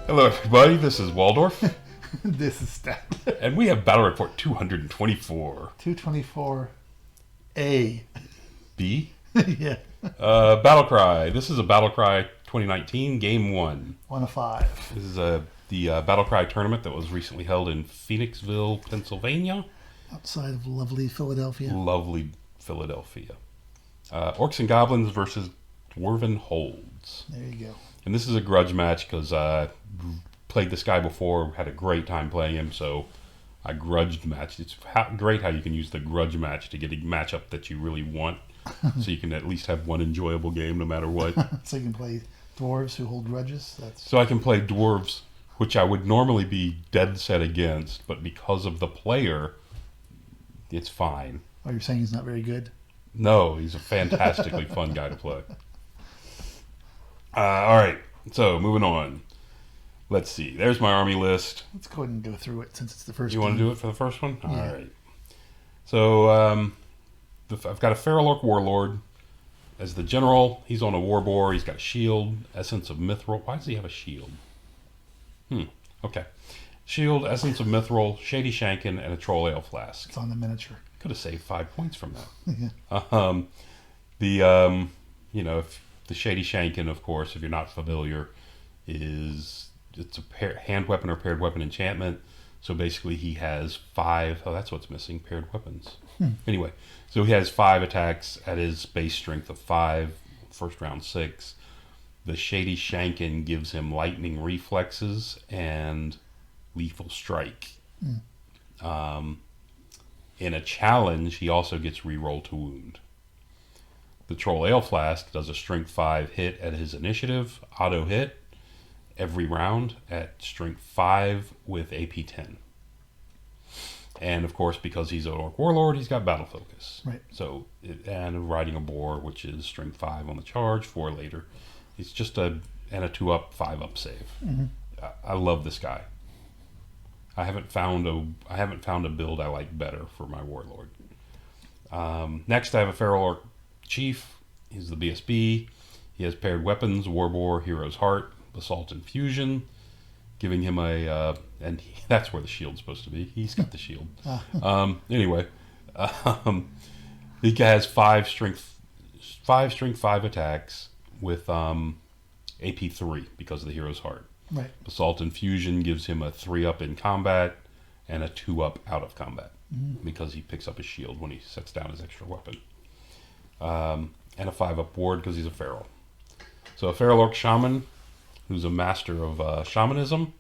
Hello, everybody. This is Waldorf. This is Stat. And we have Battle Report 224. 224A. B? Yeah. Battle Cry. This is a Battle Cry 2019, Game 1. 1 of 5. This is the Battle Cry tournament that was recently held in Phoenixville, Pennsylvania. Outside of lovely Philadelphia. Lovely Philadelphia. Orcs and Goblins versus Dwarven Holds. There you go. And this is a grudge match because I played this guy before, had a great time playing him, so I grudged match. It's great how you can use the grudge match to get a matchup that you really want, so you can at least have one enjoyable game no matter what. So you can play dwarves who hold grudges? So I can play dwarves, which I would normally be dead set against, but because of the player, it's fine. Oh, you're saying he's not very good? No, he's a fantastically fun guy to play. All right, so moving on. Let's see. There's my army list. Let's go ahead and go through it since it's the first You want to do it for the first one? Yeah. All right. So I've got a Feral Orc Warlord as the general. He's on a war boar. He's got a shield, Essence of Mithril. Why does he have a shield? Okay. Shield, Essence of Mithril, Shady Shankin, and a Troll Ale Flask. It's on the miniature. Could have saved 5 points from that. Yeah. If the Shady Shankin, of course, if you're not familiar, it's a hand weapon or paired weapon enchantment. So basically he has 5, that's what's missing, paired weapons. Anyway, so he has 5 attacks at his base strength of 5, first round 6. The Shady Shankin gives him lightning reflexes and lethal strike. In a challenge, he also gets reroll to wound. The Troll Ale Flask does a strength 5 hit at his initiative, auto hit, every round at strength 5 with AP 10. And of course, because he's an Orc Warlord, he's got battle focus. Right. So, and riding a boar, which is strength 5 on the charge, 4 later. It's just a 2-up, 5-up save. Mm-hmm. I love this guy. I haven't found a build I like better for my Warlord. Next, I have a Feral Orc Chief. He's the BSB. He has paired weapons, Warboar, Hero's Heart, Basalt Infusion, giving him that's where the shield's supposed to be. He's got the shield. Anyway, he has 5 strength 5 attacks with AP 3 because of the Hero's Heart. Right. Basalt Infusion gives him a 3-up in combat and a 2-up out of combat because he picks up his shield when he sets down his extra weapon. And a 5-up ward because he's a feral. So a Feral Orc Shaman, who's a master of shamanism,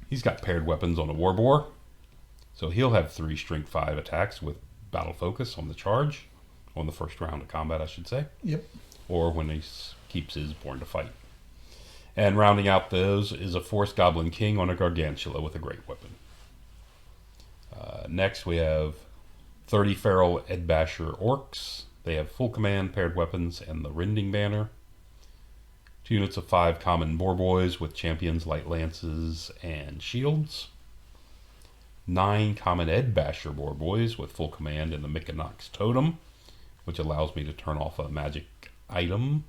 he's got paired weapons on a warboar. So he'll have 3 strength 5 attacks with battle focus on the charge, on the first round of combat, I should say. Yep. Or when he keeps his Born to Fight. And rounding out those is a Forest Goblin King on a Gargantula with a great weapon. Next we have 30 Feral Edbasher Orcs. They have full command, paired weapons, and the Rending Banner. 2 units of 5 common boar boys with champions, light lances, and shields. 9 common Edbasher boar boys with full command and the Micanox Totem, which allows me to turn off a magic item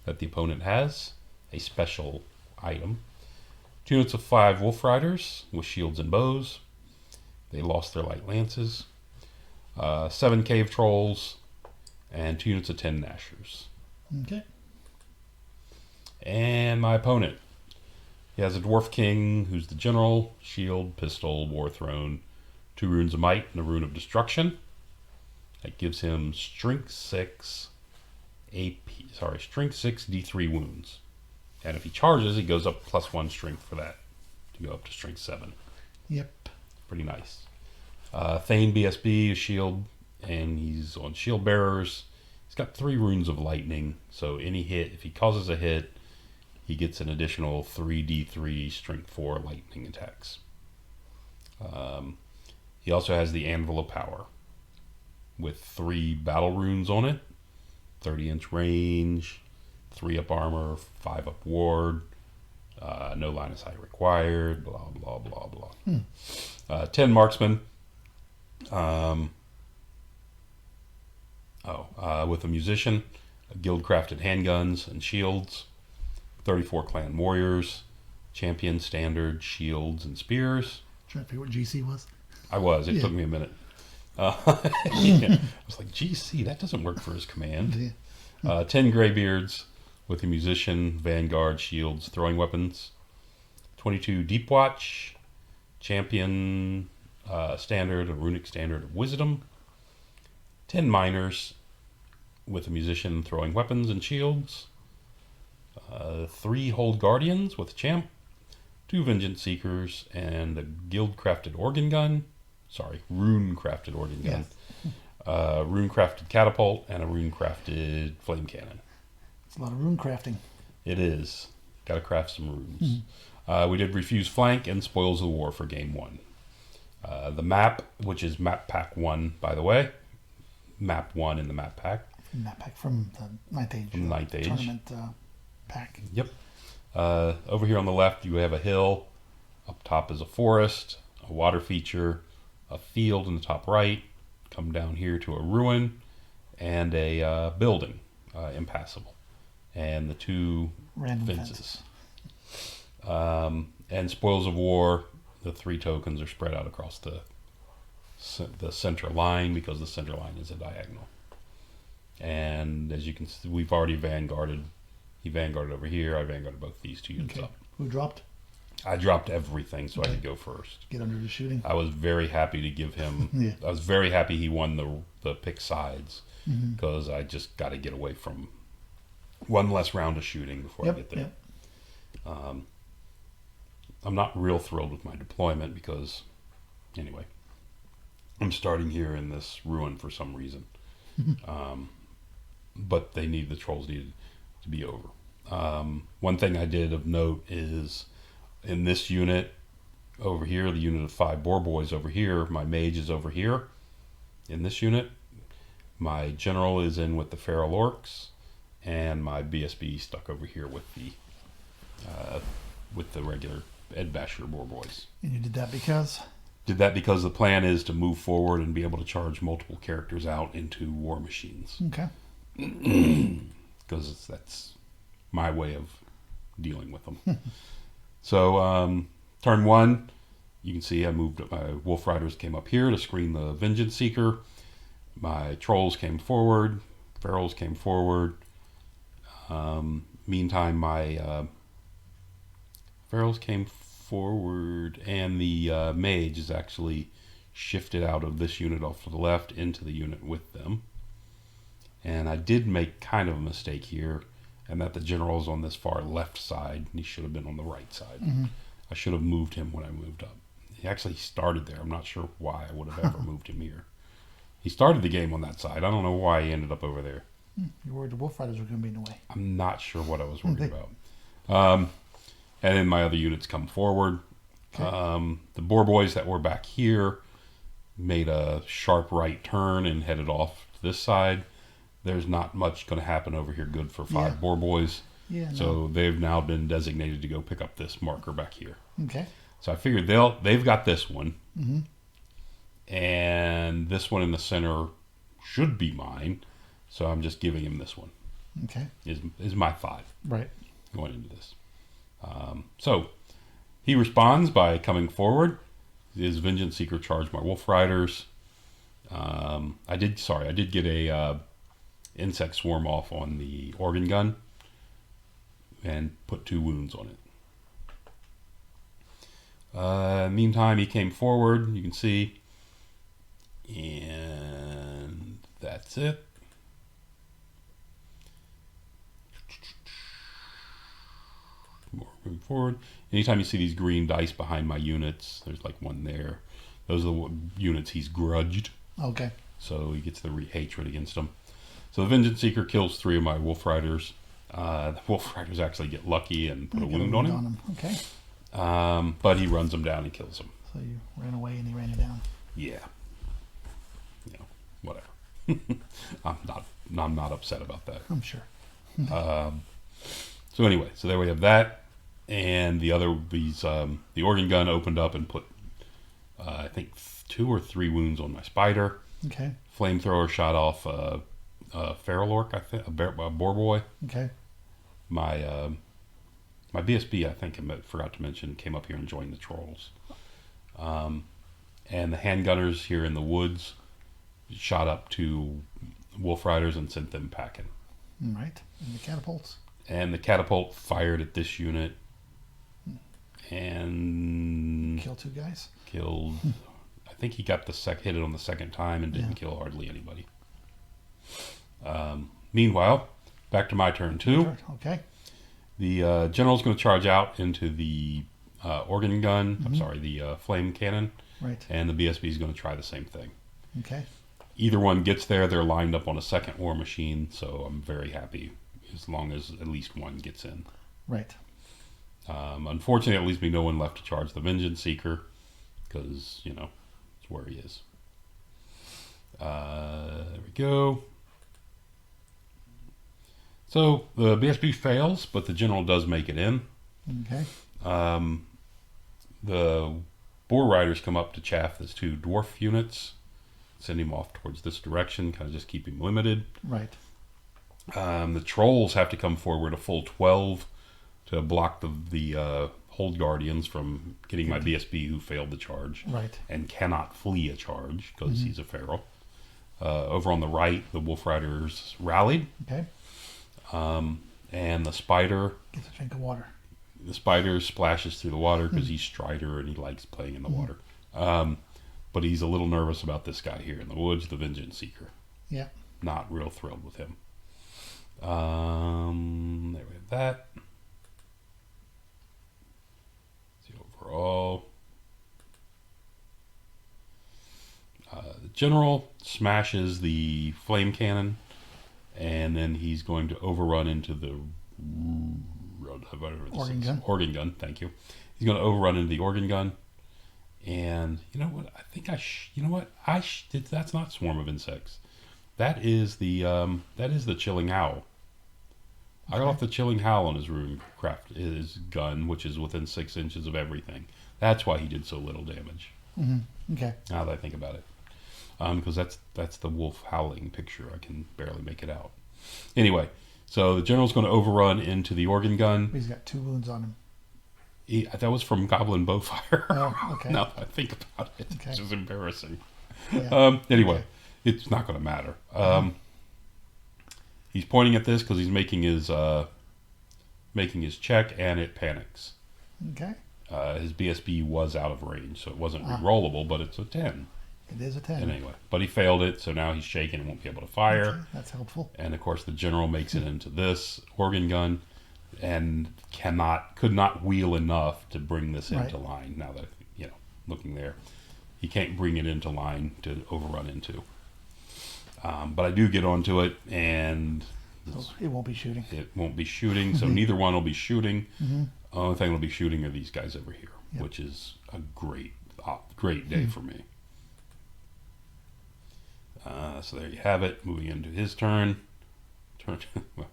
that the opponent has, a special item. 2 units of 5 Wolf Riders with shields and bows. They lost their light lances. 7 Cave Trolls, and 2 units of 10 Nashers. Okay. And my opponent. He has a Dwarf King, who's the general, shield, pistol, war throne, 2 runes of might, and a rune of destruction. That gives him strength 6 D3 wounds. And if he charges, he goes up +1 strength for that to go up to strength 7. Yep. Pretty nice. Thane BSB, a shield, and he's on shield bearers. He's got 3 runes of lightning, so any hit, if he causes a hit, he gets an additional 3d3 strength 4 lightning attacks. He also has the Anvil of Power with 3 battle runes on it, 30-inch range, 3-up armor, 5-up ward, no line of sight required, blah, blah, blah, blah. 10 marksmen. With a musician, guild-crafted handguns and shields, 34 clan warriors, champion, standard, shields, and spears. Trying to figure what GC was. I was. It Yeah. took me a minute. Yeah. I was like, GC, that doesn't work for his command. Yeah. 10 graybeards with a musician, vanguard, shields, throwing weapons. 22 deep watch, champion, standard, a runic standard of wisdom. 10 miners with a musician, throwing weapons and shields. 3 hold guardians with a champ. 2 vengeance seekers and a guild crafted organ gun. Sorry, rune crafted organ gun. Yes. Rune crafted catapult and a rune crafted flame cannon. It's a lot of rune crafting. It is. Got to craft some runes. We did refuse flank and spoils of war for game 1. The map, which is map pack 1, by the way. Map 1 in the map pack. Map pack from the 9th Age. From the 9th Age. Tournament pack. Yep. Over here on the left, you have a hill. Up top is a forest, a water feature, a field in the top right. Come down here to a ruin and a building, impassable. And the 2 Random fences. And spoils of war, the 3 tokens are spread out across the center line because the center line is a diagonal. And as you can see, we've already vanguarded. He vanguarded over here. I vanguarded both these 2 units Okay. up. Who dropped? I dropped everything so I Okay. could go first. Get under the shooting. I was very happy to give him. Yeah. I was very happy he won the pick sides Mm-hmm. because I just got to get away from one less round of shooting before I get there. Yep. I'm not real thrilled with my deployment because, anyway, I'm starting here in this ruin for some reason. But the trolls needed to be over. One thing I did of note is in this unit over here, the unit of 5 boar boys over here, my mage is over here in this unit. My general is in with the feral orcs, and my BSB stuck over here with the regular Ed Basher boar boys. And you did that because? Did that because the plan is to move forward and be able to charge multiple characters out into war machines. Okay. Because that's my way of dealing with them. So, turn 1, you can see I moved up. My Wolf Riders came up here to screen the Vengeance Seeker. My Trolls came forward. Ferals came forward. Meantime, my Ferals came forward, and the Mage is actually shifted out of this unit off to the left into the unit with them. And I did make kind of a mistake here, and that the general's on this far left side, and he should have been on the right side. Mm-hmm. I should have moved him when I moved up. He actually started there. I'm not sure why I would have ever moved him here. He started the game on that side. I don't know why he ended up over there. You're worried the Wolf Riders were going to be in the way. I'm not sure what I was worried about. And then my other units come forward. Okay. The boar boys that were back here made a sharp right turn and headed off to this side. There's not much going to happen over here good for 5 Yeah. boar boys. Yeah. No. So they've now been designated to go pick up this marker back here. Okay. So I figured they've got this one. Mm-hmm. And this one in the center should be mine. So I'm just giving him this one. Okay. Is my 5 Right. going into this. So he responds by coming forward. His Vengeance Seeker charged my Wolf Riders. I did get a insect swarm off on the organ gun and put 2 wounds on it. Meantime, he came forward. You can see, and that's it. Moving forward. Anytime you see these green dice behind my units, there's like one there. Those are the units he's grudged. Okay. So he gets the hatred against them. So the Vengeance Seeker kills 3 of my Wolf Riders. The Wolf Riders actually get lucky and put a You got wound on him. Okay. But he runs them down and kills them. So you ran away and he ran you down. Yeah. You know, whatever. I'm not upset about that. I'm sure. So anyway, so there we have that. And the organ gun opened up and put, I think 2 or 3 wounds on my spider. Okay. Flamethrower shot off a feral orc, I think, a boar boy. Okay. My My BSB, I think I forgot to mention, came up here and joined the trolls. And the handgunners here in the woods shot up to wolf riders and sent them packing. Right. And the catapults. And the catapult fired at this unit and Kill 2 guys. killed. I think he got hit it on the second time and didn't kill hardly anybody. Meanwhile, back to my turn 2. Okay. The general's going to charge out into the organ gun. I'm sorry, the flame cannon. Right. And the BSB is going to try the same thing. Okay. Either one gets there, they're lined up on a second war machine, so I'm very happy as long as at least one gets in. Right. Unfortunately, it leaves me no one left to charge the Vengeance Seeker, because, it's where he is. There we go. So, the BSB fails, but the general does make it in. Okay. The Boar Riders come up to chaff these 2 dwarf units, send him off towards this direction, kind of just keep him limited. Right. The trolls have to come forward a full 12 to block the Hold Guardians from getting my BSB who failed the charge. Right. And cannot flee a charge because he's a feral. Over on the right, the Wolf Riders rallied. Okay. And the Spider... Gets a drink of water. The Spider splashes through the water because he's Strider and he likes playing in the water. But he's a little nervous about this guy here in the woods, the Vengeance Seeker. Yeah. Not real thrilled with him. There we have that. See overall. The general smashes the flame cannon, and then he's going to overrun into the organ gun. Thank you. He's going to overrun into the organ gun. And you know what? I think that's not Swarm of Insects. That is the Chilling Howl. I got off the Chilling Howl on his gun, which is within 6 inches of everything. That's why he did so little damage. Mm-hmm. Okay. Now that I think about it, because that's the wolf howling picture. I can barely make it out. Anyway, so the general's going to overrun into the organ gun. He's got 2 wounds on him. That was from Goblin Bowfire. Oh, okay. Now that I think about it, Okay. it's just embarrassing. Yeah. Anyway, Okay. It's not going to matter. He's pointing at this because he's making his check, and it panics. Okay. His BSB was out of range, so it wasn't re-rollable, but it's a 10. It is a 10. And anyway, but he failed it, so now he's shaken and won't be able to fire. Okay, that's helpful. And of course, the general makes it into this organ gun, and could not wheel enough to bring this into line. Now that looking there, he can't bring it into line to overrun into. But I do get onto it, and So it won't be shooting. it won't be shooting. So neither one will be shooting. Mm-hmm. The only thing that'll be shooting are these guys over here, Yep. which is a great day for me. So there you have it. Moving into his turn. Well,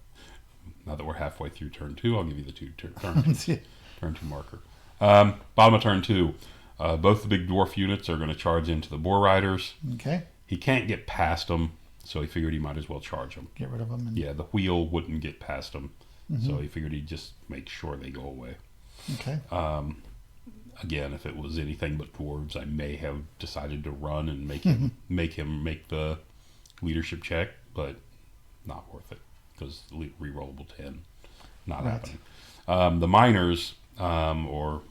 now that we're halfway through turn 2, I'll give you the turn 2 marker. Bottom of turn 2. Both the big dwarf units are going to charge into the Boar Riders. Okay. He can't get past them, so he figured he might as well charge them. Get rid of them. Yeah, the wheel wouldn't get past them, so he figured he'd just make sure they go away. Okay. Again, if it was anything but dwarves, I may have decided to run and make him make the leadership check, but not worth it because rerollable 10, not happening. The miners, or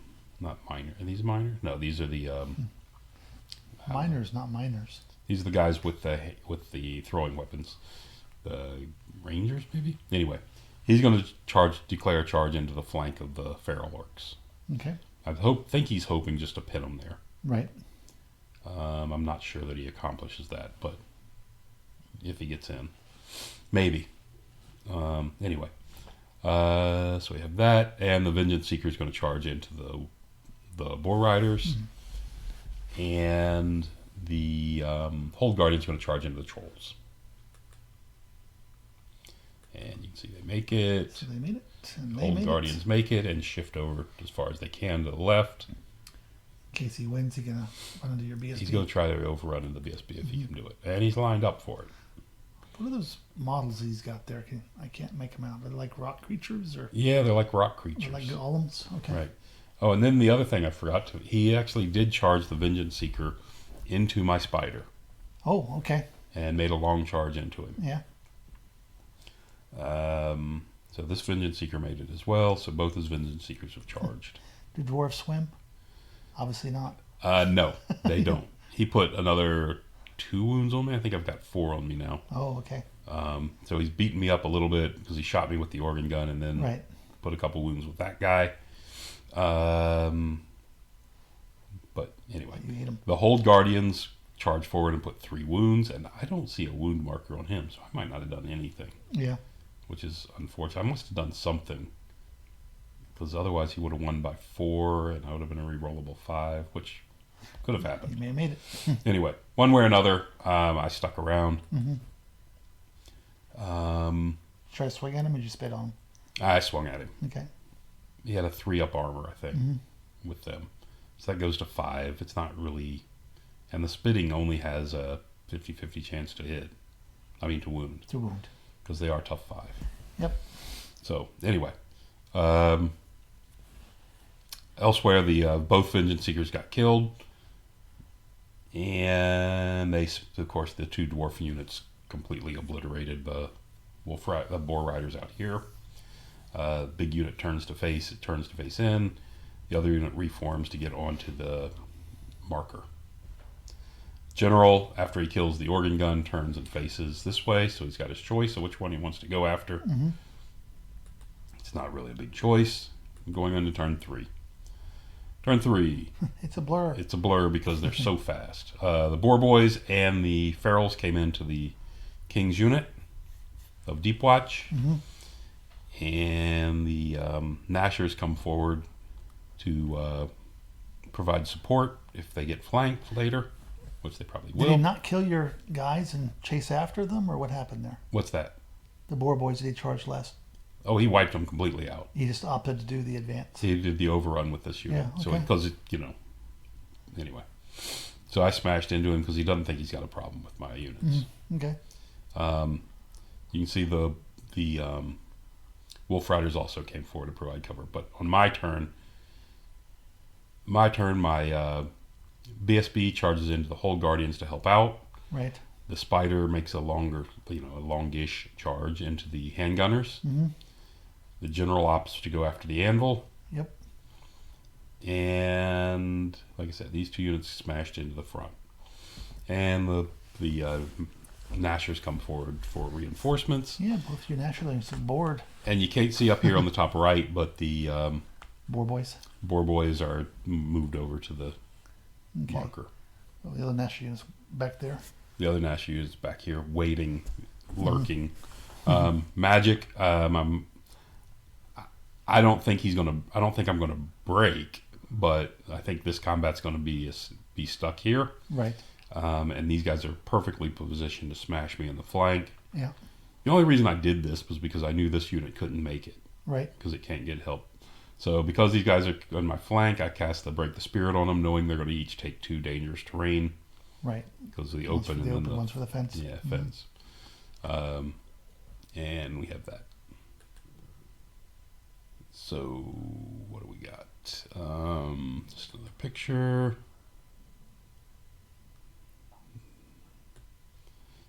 not minor, are these minor? No, these are the miners, not miners. These are the guys with the throwing weapons, the rangers maybe. Anyway, he's going to declare a charge into the flank of the feral orcs. Okay. I think he's hoping just to pin them there. Right. I'm not sure that he accomplishes that, but if he gets in, maybe. Anyway, so we have that, and the Vengeance Seeker is going to charge into the Boar Riders, and the Hold Guardian is going to charge into the Trolls. And you can see they make it. So they made it. And Hold Guardians make it and shift over as far as they can to the left. In case he wins, he's going to run into your BSB. He's going to try to overrun into the BSB if he can do it. And he's lined up for it. What are those models he's got there? I can't make them out. Are they like rock creatures or Yeah, they're like rock or creatures. like golems? Okay. Right. Oh, and then the other thing I forgot to, he actually did charge the Vengeance Seeker into my spider Oh, okay. and made a long charge into him. Yeah. So this Vengeance Seeker made it as well. So both his Vengeance Seekers have charged. Do dwarves swim? Obviously not. No, they don't. He put another 2 wounds on me. I think I've got 4 on me now. Oh, okay. So he's beaten me up a little bit because he shot me with the organ gun and then Right. put a couple wounds with that guy. But anyway, You ate him. the Hold Guardians charged forward and put 3 wounds, and I don't see a wound marker on him, so I might not have done anything, Yeah. which is unfortunate. I must have done something because otherwise he would have won by 4, and I would have been a rerollable 5, which could have You happened. may have made it. Anyway, one way or another, I stuck around. Mm-hmm. I Try to swing at him or you spit on swung at him. him? Okay. He had a 3-up armor, I think, Mm-hmm. with them. So that goes to 5. It's not really... And the spitting only has a 50-50 chance to hit. I mean, to wound. To wound. Because they are tough 5. Yep. So, anyway. Elsewhere, the both Vengeance Seekers got killed. And they, of course, the 2 dwarf units completely obliterated the boar riders out here. Big unit turns to face in. The other unit reforms to get onto the marker. General, after he kills the organ gun, turns and faces this way, so he's got his choice of which one he wants to go after. Mm-hmm. It's not really a big choice. I'm going into turn 3. Turn 3. It's a blur. It's a blur because they're so fast. The Boar Boys and the Ferals came into the King's unit of Deep Watch. Mm-hmm. And the Nashers come forward to provide support if they get flanked later, which they probably Did will. he not kill your guys and chase after them, or what happened there? What's that? The boar boys, did he charge less? Oh, he wiped them completely out. He just opted to do the advance. He did the overrun with this unit. Yeah, So okay. because anyway. So I smashed into him because he doesn't think he's got a problem with my units. Mm-hmm. Okay. You can see the Wolf Riders also came forward to provide cover. But on my turn, my BSB charges into the Hold Guardians to help out. Right. The Spider makes a longish charge into the Handgunners. Mm-hmm. The General opts to go after the Anvil. Yep. And like I said, these 2 units smashed into the front. And the Nashers come forward for reinforcements. Yeah, both your naturalists are bored. And you can't see up here on the top right, but the Boar boys. Boar Boys are moved over to the Okay. marker. Well, the other Nash unit's back there. The other Nash is back here, waiting, lurking. Magic. I don't think I'm gonna break, but I think this combat's gonna be stuck here. Right. And these guys are perfectly positioned to smash me in the flank. Yeah. The only reason I did this was because I knew this unit couldn't make it Right. because it can't get help. So because these guys are on my flank, I cast the Break the Spirit on them, knowing they're going to each take 2 dangerous terrain Right. because of the One's for open the and then open, one's for the fence. yeah, Mhm. fence. And we have that. So what do we got? Just another picture.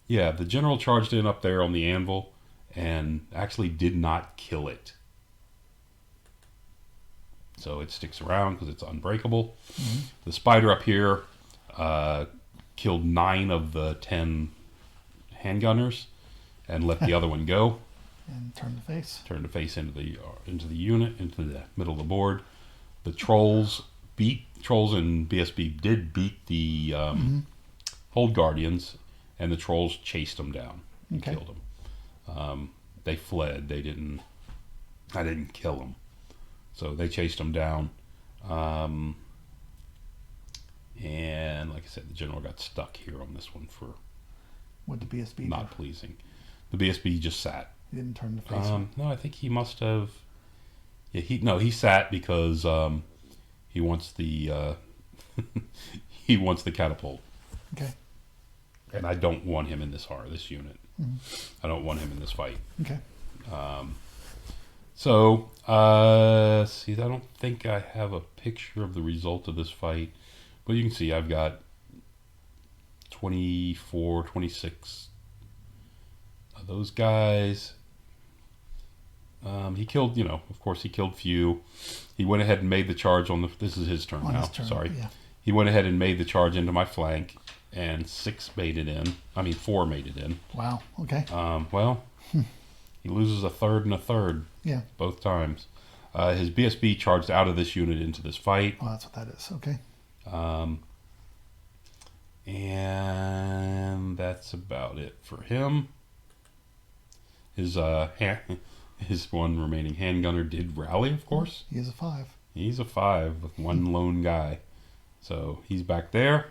Yeah, the general charged in up there on the anvil and actually did not kill it. So it sticks around because it's unbreakable. Mm-hmm. The spider up here killed 9 of the 10 handgunners and let the other one go. And turn the face. Turned to face into the unit, into the middle of the board. The trolls and BSB did beat the Hold Guardians, and the trolls chased them down and Okay. killed them. They fled. I didn't kill them. So they chased them down. And like I said, the general got stuck here on this one for With the BSB. not pleasing. The BSB just sat. He didn't turn the face. No, I think he must have. Yeah, he sat because he wants the he wants the catapult, Okay. and I don't want him in this unit. Mm-hmm. I don't want him in this fight. Okay. See, I don't think I have a picture of the result of this fight, but you can see I've got 24, 26 of those guys. He killed, of course he killed few. He went ahead and made the charge on this is his turn now, sorry. Yeah. He went ahead and made the charge into my flank, and 4 made it in. Wow, okay. He loses a third and a third. Yeah. Both times. His BSB charged out of this unit into this fight. Oh, that's what that is. Okay. And that's about it for him. His one remaining handgunner did rally, of course. He is a 5. He's a 5 with one lone guy. So he's back there.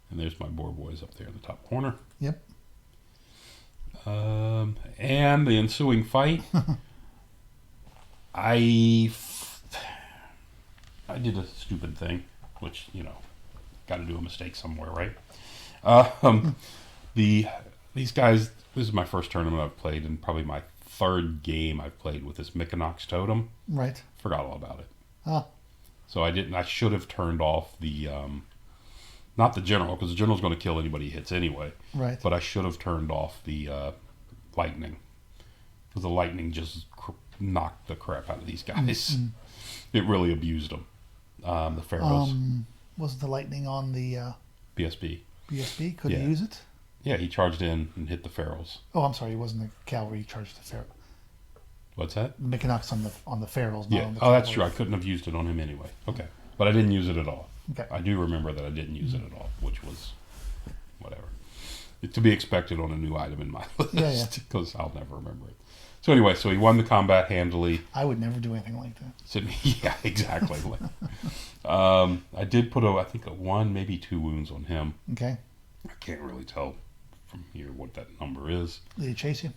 And there's my boar boys up there in the top corner. Yep. And the ensuing fight, I did a stupid thing, which, got to do a mistake somewhere, right? These guys, this is my first tournament I've played, and probably my third game I've played with this Mykonox totem. Right. Forgot all about it. Ah. So I should have turned off the, not the general, because the general's going to kill anybody he hits anyway. Right. But I should have turned off the lightning, because the lightning just knocked the crap out of these guys. Mm-hmm. It really abused them. The pharaohs. Was the lightning on the BSB? BSB? Could he use it? Yeah, he charged in and hit the pharaohs. Oh, I'm sorry. He wasn't the cavalry. He charged the pharaoh. What's that? Mykonox on the pharaohs. Yeah. On the that's true. I couldn't have used it on him anyway. Okay, but I didn't use it at all. Okay. I do remember that I didn't use it at all, which was whatever. It's to be expected on a new item in my list, because I'll never remember it. So anyway, so he won the combat handily. I would never do anything like that. Yeah, exactly. I did put I think 1, maybe 2 wounds on him. Okay. I can't really tell from here what that number is. Did he chase you?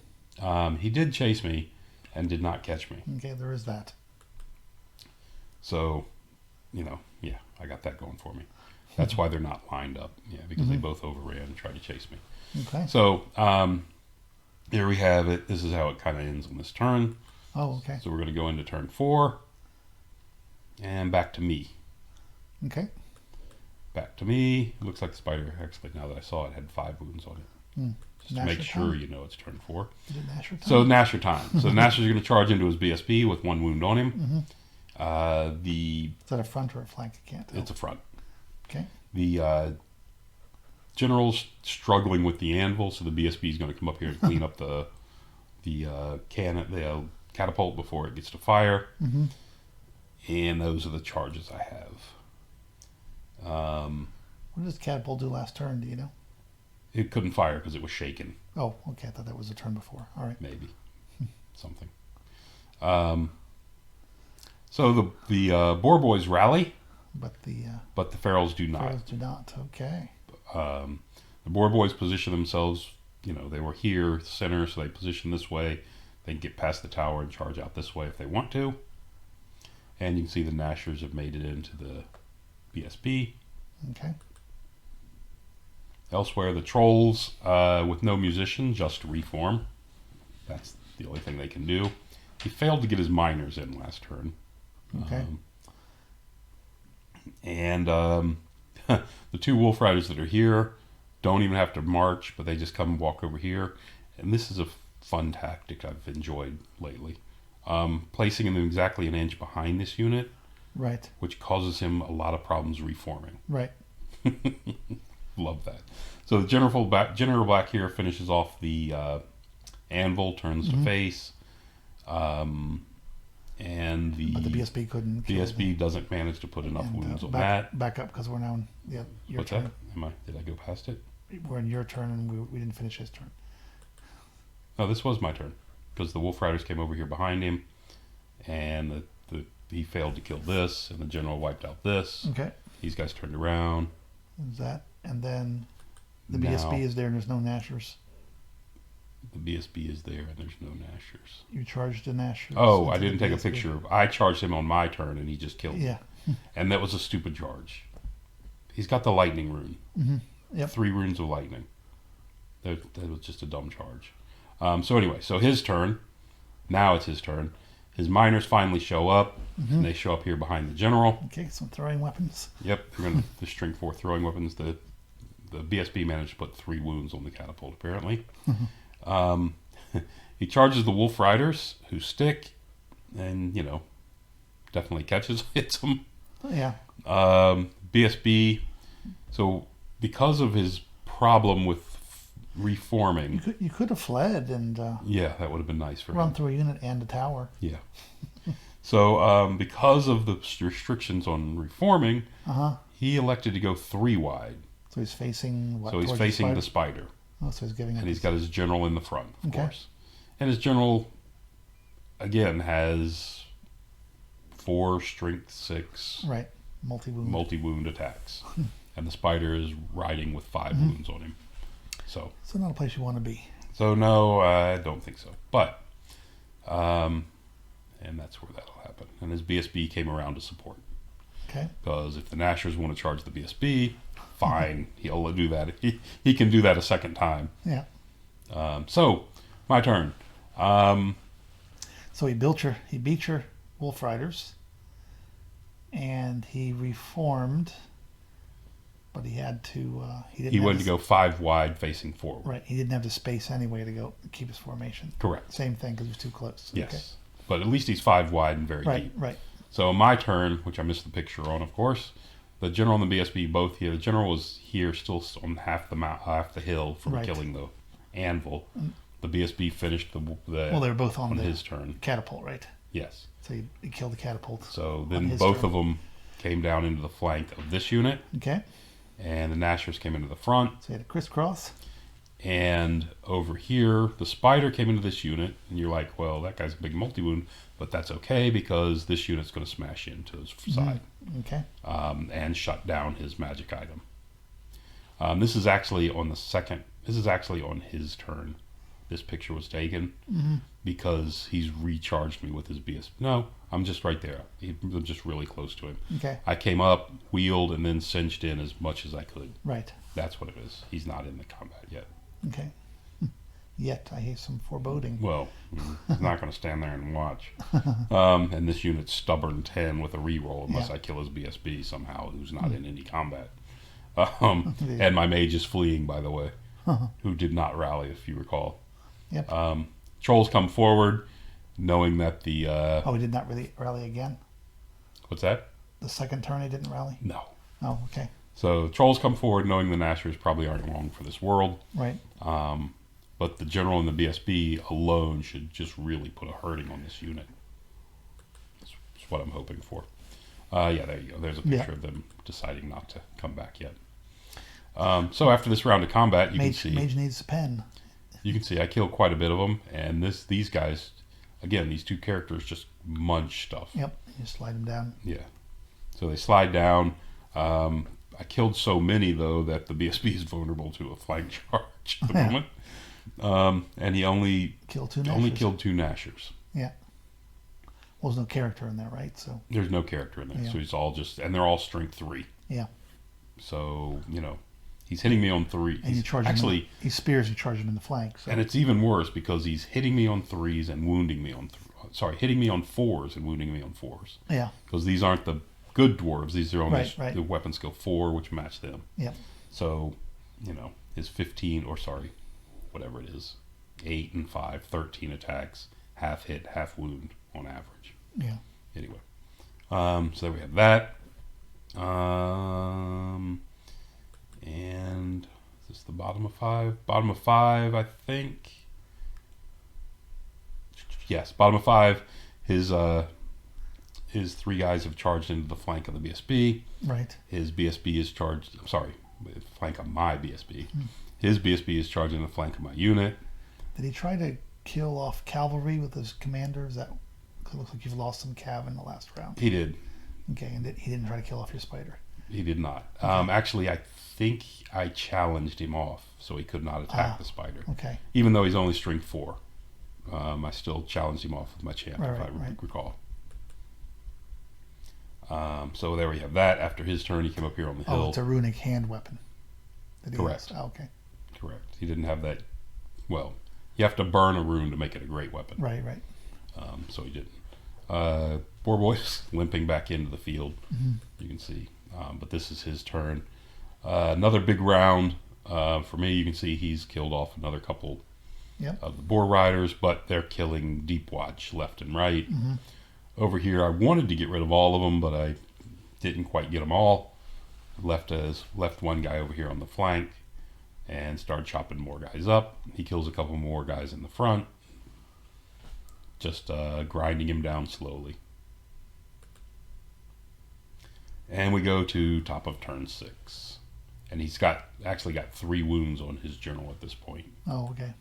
He did chase me and did not catch me. Okay, there is that. So, I got that going for me. That's why they're not lined up. Yeah, because they both overran and tried to chase me. Okay. So, here we have it. This is how it kind of ends on this turn. Oh, okay. So we're going to go into turn 4. And back to me. Okay. Back to me. It looks like the spider, actually, now that I saw it, had 5 wounds on it. Just to make sure you know it's turn 4. Is it Nasher time? So Nasher time. So Nasher's going to charge into his BSB with 1 wound on him. Is that a front or a flank? I can't tell. It's a front. Okay. The general's struggling with the anvil, so the BSB is going to come up here and clean up the catapult before it gets to fire. Mm-hmm. And those are the charges I have. What did this catapult do last turn? Do you know? It couldn't fire because it was shaken. Oh, okay. I thought that was the turn before. All right. Maybe. Something. So the boar boys rally. But the pharaohs do not. Pharaohs do not. Okay. The boar boys position themselves, they were here, center, so they position this way. They can get past the tower and charge out this way if they want to. And you can see the Nashers have made it into the BSB. Okay. Elsewhere, the trolls, with no musician, just reform. That's the only thing they can do. He failed to get his miners in last turn. Okay. And the 2 wolf riders that are here don't even have to march, but they just come and walk over here. And this is a fun tactic I've enjoyed lately. Placing him exactly an inch behind this unit, right, which causes him a lot of problems reforming. Right. Love that. So the General Black here finishes off the anvil, turns to face. And but the BSB couldn't. BSB doesn't manage to put enough wounds on that. Back up, because we're now in your What's turn. that? Did I go past it? We're in your turn, and we didn't finish his turn. No, this was my turn, because the wolf riders came over here behind him, and he failed to kill this, and the general wiped out this. Okay. These guys turned around. Is that, and then the BSB is there, and there's no Nashers. The BSB is there, and there's no Nashers. You charged the Nashers. Oh, I didn't take a picture. I charged him on my turn, and he just killed me. Yeah. And that was a stupid charge. He's got the lightning rune. Mm-hmm. Yep. 3 runes of lightning. That was just a dumb charge. So anyway, so his turn. Now it's his turn. His miners finally show up, and they show up here behind the general. Okay, some throwing weapons. Yep, they're going to string 4 throwing weapons. The BSB managed to put 3 wounds on the catapult, apparently. He charges the Wolf Riders, who stick, and, definitely hits them. Oh, yeah. BSB, so because of his problem with reforming... You could have fled and yeah, that would have been nice for him. run through a unit and a tower. Yeah. So because of the restrictions on reforming, he elected to go 3 wide. So he's facing what? So he's facing the spider. Oh, so he's giving up. And he's got his general in the front, of Okay. course. And his general, again, has 4 strength 6 right, multi-wound. multi-wound attacks. And the spider is riding with 5 wounds on him. So not a place you want to be. So no, I don't think so. But, and that's where that'll happen. And his BSB came around to support. Okay. Because if the Nashers want to charge the BSB, fine, he'll do that. He can do that a second time. Yeah. So, my turn. So he beat your Wolf Riders, and he reformed, but he had to. He wanted to go 5 wide, facing forward. Right. He didn't have the space anyway to go keep his formation. Correct. Same thing because he was too close. Yes. Okay. But at least he's 5 wide and very deep. Right. So my turn, which I missed the picture on, of course, the general and the BSB both here. The general was here, still on half the hill from killing the anvil. The BSB finished the well, they were both on his turn. Catapult, right? Yes. So he killed the catapult. So then both of them came down into the flank of this unit. Okay. And the Nashers came into the front. So he had a crisscross. And over here, the spider came into this unit, and you're like, well, that guy's a big multi-wound, but that's okay because this unit's going to smash into his side. Okay. And shut down his magic item. This is actually on his turn. This picture was taken because he's recharged me with his BS. No, I'm just right there. I'm just really close to him. Okay. I came up, wheeled, and then cinched in as much as I could. Right. That's what it is. He's not in the combat yet. Okay. Yet I hear some foreboding. Well, he's not going to stand there and watch. And this unit's stubborn 10 with a reroll unless I kill his BSB somehow, who's not in any combat. And my mage is fleeing, by the way, who did not rally, if you recall. Yep. Trolls come forward, knowing that the... he did not really rally again? What's that? The second turn he didn't rally? No. Oh, okay. So trolls come forward, knowing the Nashers probably aren't long for this world. Right. But the general and the BSB alone should just really put a hurting on this unit. That's what I'm hoping for. Yeah, there you go. There's a picture of them deciding not to come back yet. So after this round of combat, you can see... Mage needs a pen. You can see I killed quite a bit of them. And these guys, again, these 2 characters just munch stuff. Yep. You slide them down. Yeah. So they slide down. I killed so many, though, that the BSB is vulnerable to a flank charge at the moment. And he only killed 2 Nashers. Yeah. Well, there's no character in there, right? So there's no character in there. Yeah. So he's all just... And they're all strength 3. Yeah. So, he's hitting me on 3. And you charge him. He spears, you charge him in the flank. So. And it's even worse because he's hitting me on 3s and wounding me on... hitting me on 4s and wounding me on 4s. Yeah. Because these aren't the good dwarves. These are only the weapon skill 4, which match them. Yep. So, his 15, whatever it is, 8 and 5, 13 attacks, half hit, half wound on average. Yeah. Anyway. So there we have that. And is this the bottom of 5? Bottom of 5, I think. Yes, bottom of 5. His 3 guys have charged into the flank of the BSB. Right. His BSB is charged. Flank of my BSB. His BSB is charged in the flank of my unit. Did he try to kill off cavalry with his commanders? That looks like you've lost some cav in the last round. He did. Okay, and he didn't try to kill off your spider. He did not. Okay. Actually, I think I challenged him off, so he could not attack the spider. Okay. Even though he's only strength 4, I still challenged him off with my champ, if I recall. So there we have that. After his turn, he came up here on the hill. Oh, it's a runic hand weapon. Correct. Okay. Correct. He didn't have that. Well, You have to burn a rune to make it a great weapon. Right. So he didn't. Boar Boy's limping back into the field. You can see. But this is his turn. Another big round. For me, you can see he's killed off another couple of the Boar Riders, but they're killing Deep Watch left and right. Over here, I wanted to get rid of all of them, but I didn't quite get them all. Left one guy over here on the flank and started chopping more guys up. He kills a couple more guys in the front. Just grinding him down slowly. And we go to top of turn 6. And he's actually got 3 wounds on his journal at this point. Oh, okay.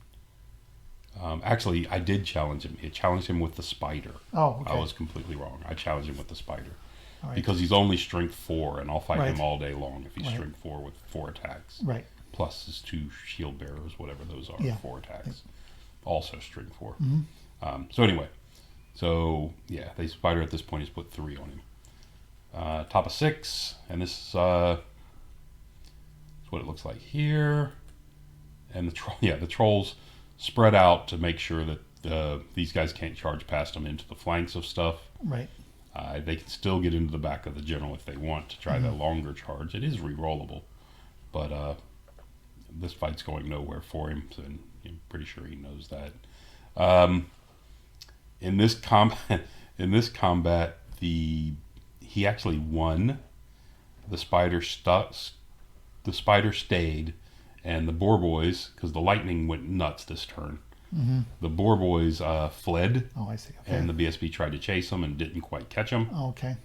Actually, I did challenge him. I challenged him with the spider. Oh, okay. I was completely wrong. I challenged him with the spider. All right. Because he's only strength 4, and I'll fight Right. him all day long if he's Right. strength 4 with 4 attacks. Right. Plus his 2 shield bearers, whatever those are, Yeah. 4 attacks. Also strength 4. Mm-hmm. So anyway, the spider at this point has put 3 on him. Top of 6, and this is what it looks like here. And the trolls spread out to make sure that these guys can't charge past them into the flanks of stuff. Right. They can still get into the back of the general if they want to try that longer charge. It is re-rollable, but this fight's going nowhere for him, so I'm pretty sure he knows that. In this combat, he actually won. The spider stayed, and the Boar Boys, because the lightning went nuts this turn. The Boar Boys fled. Oh, I see. Okay. And the BSB tried to chase them and didn't quite catch them. Oh, okay.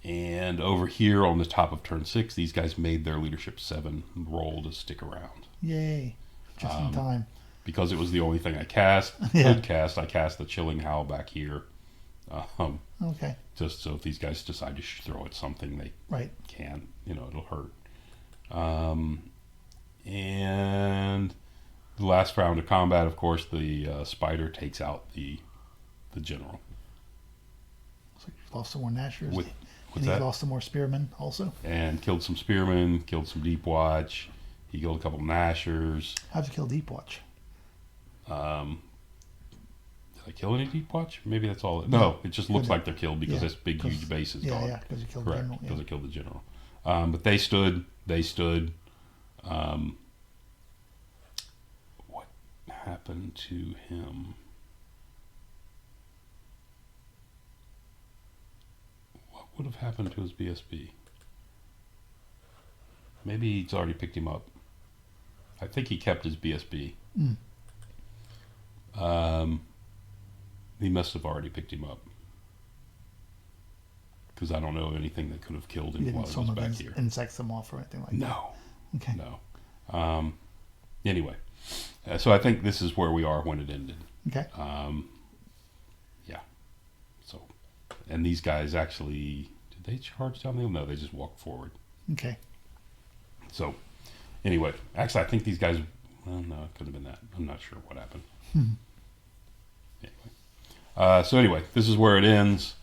And over here on the top of turn 6, these guys made their leadership 7 roll to stick around. Yay. Just in time. Because it was the only thing I cast. Yeah. Could cast. I cast the Chilling Howl back here. Okay. Just so if these guys decide to throw at something, they Right. can. It'll hurt. And the last round of combat, of course, the spider takes out the general. So you lost some more Nashers. What's and he that? lost some more Spearmen also. And killed some spearmen, killed some Deep Watch. He killed a couple Nashers. How'd you kill Deep Watch? Did I kill any Deep Watch? Maybe that's all. No, it just looks like they're killed because this big, huge base is gone. Yeah, because you killed the Correct, general. because Yeah. I killed the general. But they stood. What happened to him? What would have happened to his BSB? Maybe he's already picked him up. I think he kept his BSB. He must have already picked him up. Because I don't know of anything that could have killed him You while didn't he was some back of here. insects them off or anything like that? No. Okay. No. Anyway, so I think this is where we are when it ended. Okay. Yeah. So, and these guys actually, did they charge down the hill? No, they just walked forward. Okay. So, anyway, actually, I think these guys, well, no, it could have been that. I'm not sure what happened. Anyway, this is where it ends,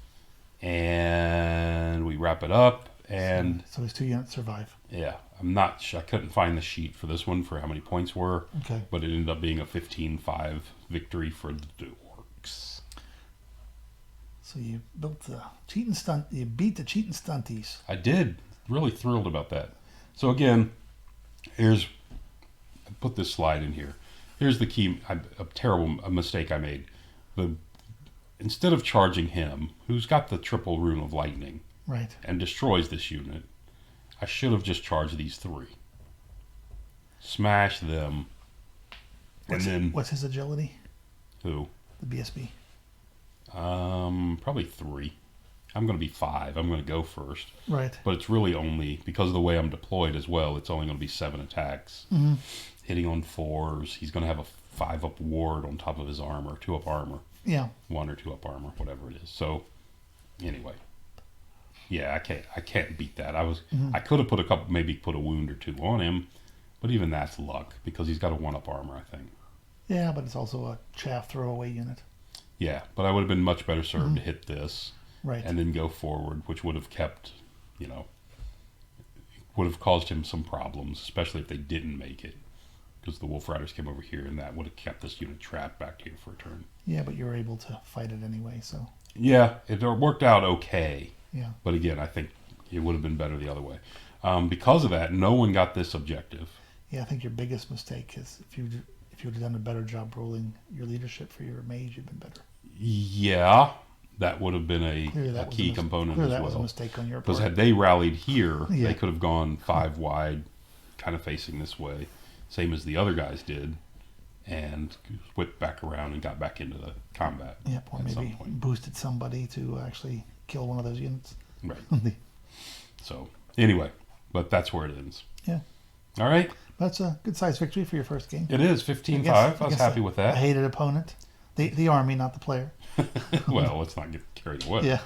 and we wrap it up. And so his 2 units survive. yeah, I couldn't find the sheet for this one for how many points were. Okay. But it ended up being a 15-5 victory for the Orcs. So you built the cheating stunt. You beat the cheating stunties. I did. Really thrilled about that. So again, I put this slide in here. Here's the key, a mistake I made. Instead of charging him, who's got the triple rune of lightning, Right. and destroys this unit, I should have just charged these 3. Smash them. What's his agility? Who? The BSB. Probably 3. I'm going to be 5. I'm going to go first. Right. But it's really only, because of the way I'm deployed as well, it's only going to be 7 attacks. Hitting on 4s. He's going to have a 5-up ward on top of his armor. 2-up armor. Yeah. 1 or 2-up armor, whatever it is. So, anyway. Yeah, I can't beat that. I could have maybe put a wound or 2 on him, but even that's luck, because he's got a 1-up armor, I think. Yeah, but it's also a chaff throwaway unit. Yeah, but I would have been much better served to hit this. Right. And then go forward, which would have kept, would have caused him some problems, especially if they didn't make it. Because the Wolf Riders came over here, and that would have kept this unit trapped back here for a turn. Yeah, but you were able to fight it anyway, so. Yeah, it worked out okay. Yeah. But again, I think it would have been better the other way. Because of that, no one got this objective. Yeah, I think your biggest mistake is if you would have done a better job rolling your leadership for your mage, you'd been better. Yeah, that would have been a key component as well. That was a mistake on your part. Because had they rallied here, Yeah. they could have gone 5 wide, kind of facing this way, same as the other guys did, and whipped back around and got back into the combat. Yeah, or at some maybe point. boosted somebody to actually kill one of those units. Right. So, anyway, but that's where it ends. Yeah. All right. That's a good sized victory for your first game. It is 15-5. I was happy with A that. hated opponent. The army, not the player. Well, let's not get carried away. Yeah.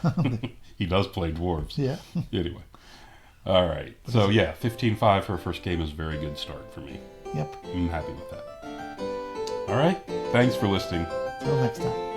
He does play dwarves. Yeah. Anyway. All right. So, yeah, 15-5 for a first game is a very good start for me. Yep. I'm happy with that. All right. Thanks for listening. Till next time.